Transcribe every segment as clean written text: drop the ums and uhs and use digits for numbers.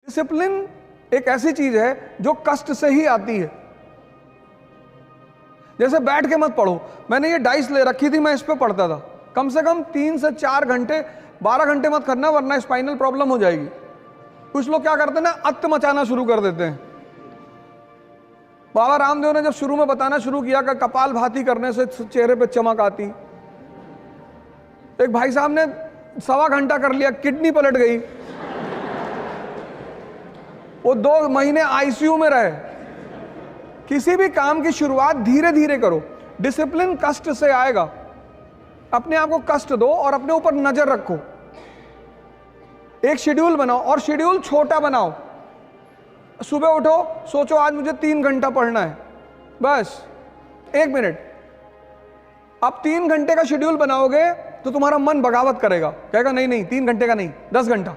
Discipline एक ऐसी चीज है जो कष्ट से ही आती है। जैसे बैठ के मत पढ़ो, मैंने ये डाइस ले रखी थी, मैं इस पे पढ़ता था, कम से कम 3 से 4 घंटे, 12 घंटे मत करना वरना स्पाइनल प्रॉब्लम हो जाएगी। कुछ लोग क्या करते हैं ना, अत्त मचाना शुरू कर देते हैं। बाबा रामदेव ने जब शुरू में बताना शुरू किया कि कपाल भाती करने से चेहरे पे चमक आती, एक भाई साहब ने 1.25 घंटा कर लिया, किडनी पलट गई, वो 2 महीने आईसीयू में रहे। किसी भी काम की शुरुआत धीरे धीरे करो, डिसिप्लिन कष्ट से आएगा। अपने आप को कष्ट दो और अपने ऊपर नजर रखो। एक शेड्यूल बनाओ और शेड्यूल छोटा बनाओ। सुबह उठो, सोचो आज मुझे 3 घंटा पढ़ना है, बस 1 मिनट। अब 3 घंटे का शेड्यूल बनाओगे तो तुम्हारा मन बगावत करेगा, कहेगा नहीं नहीं 3 घंटे का नहीं, 10 घंटा।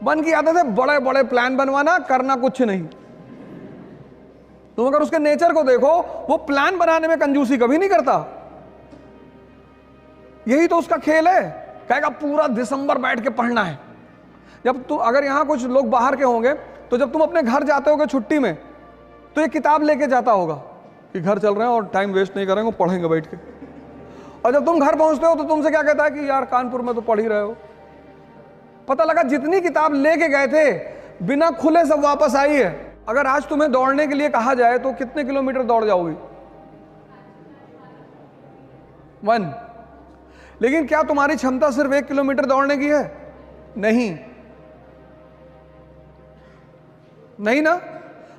मन की आदत है बड़े बड़े प्लान बनवाना, करना कुछ नहीं। तुम अगर उसके नेचर को देखो, वो प्लान बनाने में कंजूसी कभी नहीं करता। यही तो उसका खेल है, कहेगा पूरा दिसंबर बैठ के पढ़ना है। जब तुम, अगर यहां कुछ लोग बाहर के होंगे तो जब तुम अपने घर जाते होगे छुट्टी में, तो ये किताब लेके जाता होगा कि घर चल रहे हैं और टाइम वेस्ट नहीं करेंगे, पढ़ेंगे बैठ के। और जब तुम घर पहुंचते हो तो तुमसे क्या कहता है कि यार कानपुर में तो पढ़ ही रहे हो। पता लगा जितनी किताब लेके गए थे बिना खुले सब वापस आई है। अगर आज तुम्हें दौड़ने के लिए कहा जाए तो कितने किलोमीटर दौड़ जाओगी? 1। लेकिन क्या तुम्हारी क्षमता सिर्फ 1 किलोमीटर दौड़ने की है? नहीं, नहीं ना।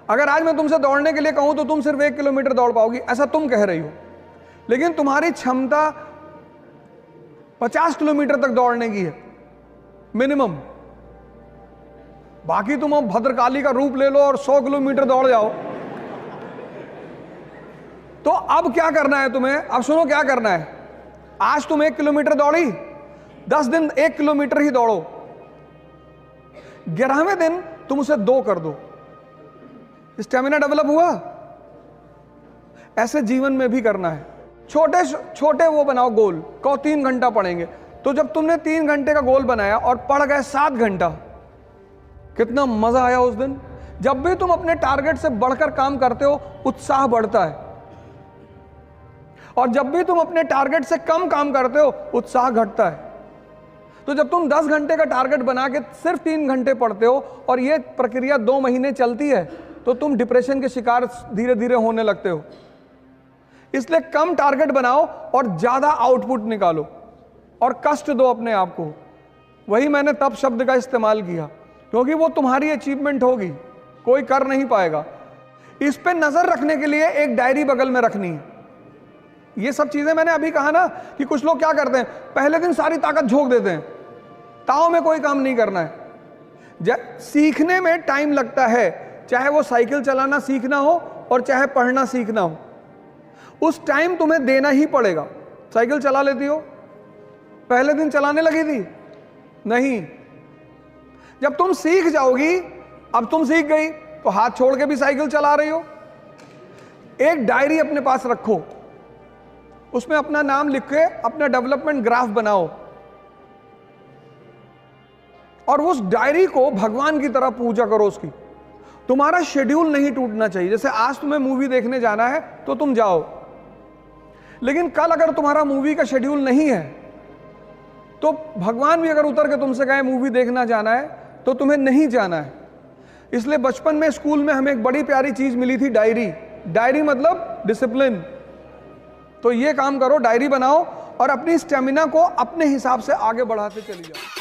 अगर आज मैं तुमसे दौड़ने के लिए कहूं तो तुम सिर्फ 1 किलोमीटर दौड़ पाओगी, ऐसा तुम कह रही हो। लेकिन तुम्हारी क्षमता 50 किलोमीटर तक दौड़ने की है मिनिमम। बाकी तुम अब भद्रकाली का रूप ले लो और 100 किलोमीटर दौड़ जाओ। तो अब क्या करना है तुम्हें? अब सुनो क्या करना है। आज तुम 1 किलोमीटर दौड़ी, 10 दिन 1 किलोमीटर ही दौड़ो, 11वें दिन तुम उसे 2 कर दो। स्टेमिना डेवलप हुआ। ऐसे जीवन में भी करना है। छोटे छोटे वो बनाओ गोल, कहो 3 घंटा पढ़ेंगे। तो जब तुमने 3 घंटे का गोल बनाया और पढ़ गए 7 घंटा, कितना मजा आया उस दिन। जब भी तुम अपने टारगेट से बढ़कर काम करते हो, उत्साह बढ़ता है। और जब भी तुम अपने टारगेट से कम काम करते हो, उत्साह घटता है। तो जब तुम 10 घंटे का टारगेट बना के सिर्फ 3 घंटे पढ़ते हो और यह प्रक्रिया 2 महीने चलती है, तो तुम डिप्रेशन के शिकार धीरे धीरे होने लगते हो। इसलिए कम टारगेट बनाओ और ज्यादा आउटपुट निकालो और कष्ट दो अपने आप को। वही मैंने तब शब्द का इस्तेमाल किया, क्योंकि वो तुम्हारी अचीवमेंट होगी, कोई कर नहीं पाएगा। इस पे नजर रखने के लिए एक डायरी बगल में रखनी है। ये सब चीजें मैंने अभी कहा ना कि कुछ लोग क्या करते हैं, पहले दिन सारी ताकत झोंक देते हैं, ताव में कोई काम नहीं करना है। सीखने में टाइम लगता है, चाहे वो साइकिल चलाना सीखना हो और चाहे पढ़ना सीखना हो। उस टाइम तुम्हें देना ही पड़ेगा। साइकिल चला लेती हो? पहले दिन चलाने लगी थी? नहीं। जब तुम सीख जाओगी, अब तुम सीख गई तो हाथ छोड़ के भी साइकिल चला रही हो। एक डायरी अपने पास रखो, उसमें अपना नाम लिख के अपना डेवलपमेंट ग्राफ बनाओ और उस डायरी को भगवान की तरह पूजा करो उसकी। तुम्हारा शेड्यूल नहीं टूटना चाहिए। जैसे आज तुम्हें मूवी देखने जाना है तो तुम जाओ, लेकिन कल अगर तुम्हारा मूवी का शेड्यूल नहीं है तो भगवान भी अगर उतर के तुमसे कहे मूवी देखना जाना है तो तुम्हें नहीं जाना है। इसलिए बचपन में स्कूल में हमें एक बड़ी प्यारी चीज मिली थी, डायरी। डायरी मतलब डिसिप्लिन। तो ये काम करो, डायरी बनाओ और अपनी स्टेमिना को अपने हिसाब से आगे बढ़ाते चली जाओ।